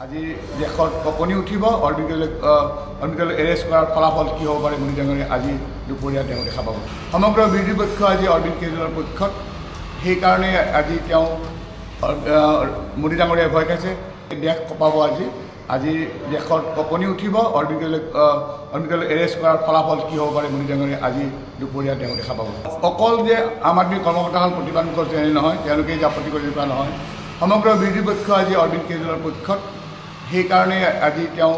আজি দেশত কঁপনি উঠিব অৰবিন্দ এৰেষ্ট কৰাৰ ফলাফল কি হ'ব পাৰে মোদী ডাঙৰীয়া আজি দুপৰীয়া তেওঁ দেখা পাব। সমগ্ৰ বিৰোধী পক্ষ আজি অৰবিন্দ কেজৰিৱালৰ পক্ষত, সেইকাৰণে আজি তেওঁ মোদী ডাঙৰীয়াই ভয় খাইছে। দেশ কঁপাব আজি দেশত কঁপনি উঠিব অৰবিন্দ এৰেষ্ট কৰাৰ ফলাফল কি হ'ব পাৰে মোদী ডাঙৰীয়া আজি দুপৰীয়া তেওঁ দেখা পাব। অকল যে আম আদমি কৰ্মকৰ্তাসকল প্ৰতিবাদ কৰিছে এনে নহয়, তেওঁলোকে যে আপত্তি কৰি থকা নহয়। সমগ্ৰ বিৰোধী পক্ষ আজি অৰবিন্দ কেজৰিৱালৰ পক্ষত, সেইকাৰণে আজি তেওঁ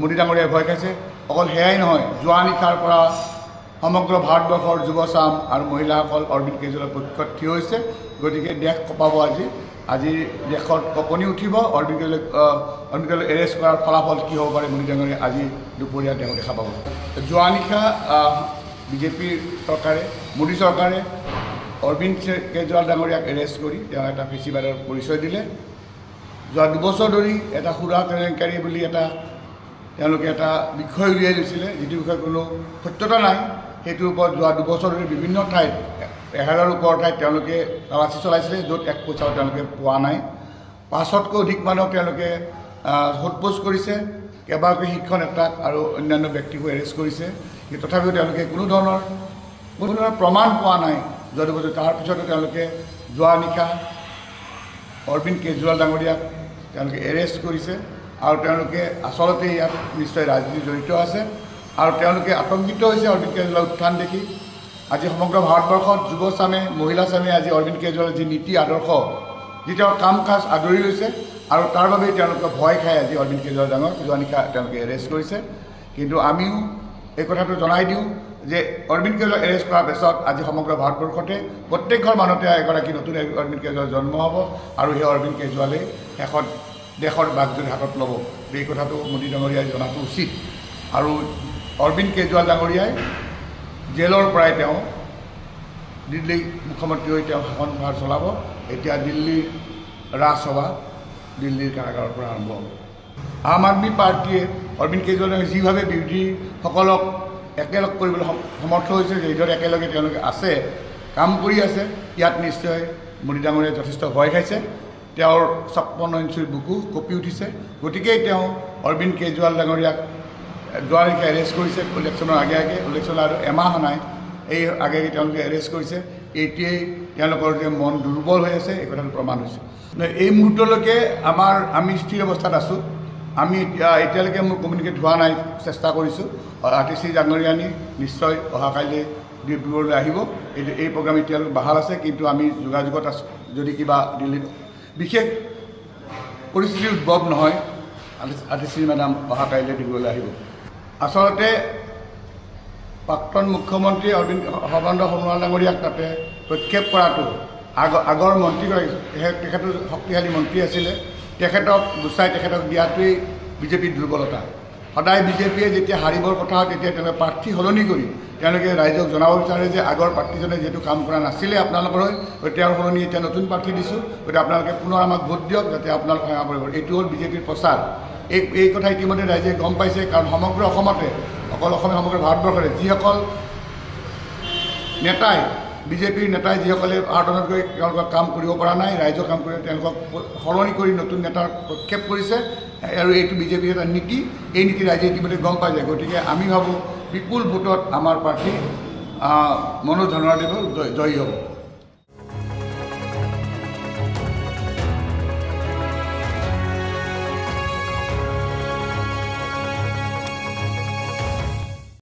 মোদী ডাঙৰীয়াই ভয় খাইছে। অকল সেয়াই নহয়, যোৱা নিশাৰ পৰা সমগ্ৰ ভাৰতবৰ্ষৰ যুৱচাম আৰু মহিলাসকল অৰবিন্দ কেজৰিৱালৰ পক্ষত থিয় হৈছে। গতিকে দেশ কঁপাব আজি দেশত কঁপনি উঠিব অৰবিন্দ এৰেষ্ট কৰাৰ ফলাফল কি হ'ব পাৰে মোদী ডাঙৰীয়া আজি দুপৰীয়া তেওঁ দেখা পাব। যোৱা নিশা বিজেপিৰ চৰকাৰে, মোদী চৰকাৰে অৰবিন্দ কেজৰিৱাল ডাঙৰীয়াক এৰেষ্ট কৰি তেওঁ এটা ফেচিবাদৰ পৰিচয় দিলে। যোৱা 2 বছৰ ধৰি এটা সুৰা কেলেংকাৰী বুলি তেওঁলোকে এটা বিষয় উলিয়াই লৈছিলে, যিটো বিষয়ে কোনো সত্যতা নাই। সেইটোৰ ওপৰত যোৱা 2 বছৰ ধৰি বিভিন্ন ঠাইত 1000ৰ ওপৰৰ ঠাইত তেওঁলোকে তালাচী চলাইছিলে, য'ত 1 পইচাও তেওঁলোকে পোৱা নাই। 500তকৈ অধিক মানুহক তেওঁলোকে সোধপোছ কৰিছে, কেইবাগৰাকী শিক্ষক নেতাক আৰু অন্যান্য ব্যক্তিকো এৰেষ্ট কৰিছে। কিন্তু তথাপিও তেওঁলোকে কোনো ধৰণৰ প্ৰমাণ পোৱা নাই। যোৱা 2 বছৰ তাৰপিছতো তেওঁলোকে যোৱা নিশা অৰবিন্দ কেজৰিৱাল ডাঙৰীয়াক তেওঁলোকে এৰেষ্ট কৰিছে আৰু তেওঁলোকে আচলতে ইয়াত নিশ্চয় ৰাজনীতি জড়িত আছে আৰু তেওঁলোকে আতংকিত হৈছে অৰবিন্দ কেজৰিৱালৰ উত্থান দেখি। আজি সমগ্ৰ ভাৰতবৰ্ষত যুৱচামে, মহিলাচামে আজি অৰবিন্দ কেজৰিৱালৰ যি নীতি আদৰ্শ, যি তেওঁৰ কাম কাজ আদৰি লৈছে আৰু তাৰ বাবেই তেওঁলোকে ভয় খাই আজি অৰবিন্দ কেজৰিৱাল ডাঙৰীয়াক যোৱা নিশা তেওঁলোকে এৰেষ্ট কৰিছে। কিন্তু আমিও এই কথাটো জনাই দিওঁ যে অৰবিন্দ কেজৰিৱাল এৰেষ্ট কৰাৰ পিছত আজি সমগ্ৰ ভাৰতবৰ্ষতে প্ৰত্যেক ঘৰ মানুহতে এগৰাকী নতুন অৰবিন্দ কেজৰিৱাল জন্ম হ'ব আৰু সেই অৰবিন্দ কেজৰিৱালে শেষত দেশৰ বাঘজনী হাতত ল'ব। এই কথাটো মোদী ডাঙৰীয়াই জনাটো উচিত। আৰু অৰবিন্দ কেজৰিৱাল ডাঙৰীয়াই জেলৰ পৰাই তেওঁ দিল্লী মুখ্যমন্ত্ৰী হৈ তেওঁ শাসনভাৰ চলাব। এতিয়া দিল্লীৰ ৰাজসভা দিল্লীৰ কাৰাগাৰৰ পৰা আৰম্ভ হ'ব। আম আদমি পাৰ্টীয়ে অৰবিন্দ কেজৰিৱালে যিভাৱে বিৰোধীসকলক একেলগ কৰিবলৈ সমৰ্থ হৈছে, যিদৰে একেলগে তেওঁলোকে আছে, কাম কৰি আছে, ইয়াত নিশ্চয় মোদী ডাঙৰীয়াই যথেষ্ট ভয় খাইছে। তেওঁৰ 56 ইঞ্চিৰ বুকু কঁপি উঠিছে। গতিকেই তেওঁ অৰবিন্দ কেজৰিৱাল ডাঙৰীয়াক যোৱা নিশা এৰেষ্ট কৰিছে। ইলেকশ্যনৰ আগে ইলেকশ্যন আৰু এমাহ নাই, এই আগে তেওঁলোকে এৰেষ্ট কৰিছে। এতিয়াই তেওঁলোকৰ যে মন দুৰ্বল হৈ আছে, এই কথাটো প্ৰমাণ হৈছে। এই মুহূৰ্তলৈকে আমি স্থিৰ অৱস্থাত আছোঁ। আমি এতিয়ালৈকে মোৰ কমিউনিকেট হোৱা নাই, চেষ্টা কৰিছোঁ। RTC ডাঙৰীয়ানী নিশ্চয় অহাকাইলৈ ডিব্ৰুগড়লৈ আহিব। এই প্ৰগ্ৰাম এতিয়ালৈকে বাহাল আছে, কিন্তু আমি যোগাযোগত আছোঁ। যদি কিবা দিল্লীত বিশেষ পৰিস্থিতিৰ উদ্ভৱ নহয়, RTC মেডাম অহাকাইলৈ ডিব্ৰুগড়লৈ আহিব। আচলতে প্ৰাক্তন মুখ্যমন্ত্ৰী সৰ্বানন্দ সোণোৱাল ডাঙৰীয়াক তাতে প্ৰক্ষেপ কৰাটো আগৰ মন্ত্ৰীগৰাকী, তেখেতৰ শক্তিশালী মন্ত্ৰী আছিলে, তেখেতক গুচাই তেখেতক দিয়াটোৱেই বিজেপিৰ দুৰ্বলতা। সদায় বিজেপিয়ে যেতিয়া হাৰিবৰ কথা হয়, তেতিয়া তেওঁলোকে প্ৰাৰ্থী সলনি কৰি তেওঁলোকে ৰাইজক জনাব বিচাৰে যে আগৰ প্ৰাৰ্থীজনে যিহেতু কাম কৰা নাছিলে আপোনালোকৰ হৈ, তেওঁৰ সলনি এতিয়া নতুন প্ৰাৰ্থী দিছোঁ, গতিকে আপোনালোকে পুনৰ আমাক ভোট দিয়ক যাতে আপোনালোক সেৱা কৰিব। এইটো হ'ল বিজেপিৰ প্ৰচাৰ। এই কথা ইতিমধ্যে ৰাইজে গম পাইছে, কাৰণ সমগ্ৰ অসমতে, অকল অসমে সমগ্ৰ ভাৰতবৰ্ষৰে যিসকল নেতাই, বিজেপিৰ নেতাই যিসকলে আৰ্টনত গৈ তেওঁলোকৰ কাম কৰিব পৰা নাই, ৰাইজৰ কাম কৰি তেওঁলোকক সলনি কৰি নতুন নেতাৰ প্ৰক্ষেপ কৰিছে আৰু এইটো বিজেপিৰ এটা নীতি। এই নীতি ৰাইজে ইতিমধ্যে গম পাই যায়। গতিকে আমি ভাবোঁ বিপুল ভোটত আমাৰ প্ৰাৰ্থী মনোজ ধানোৱাদেৱ জয়ী হ'ব।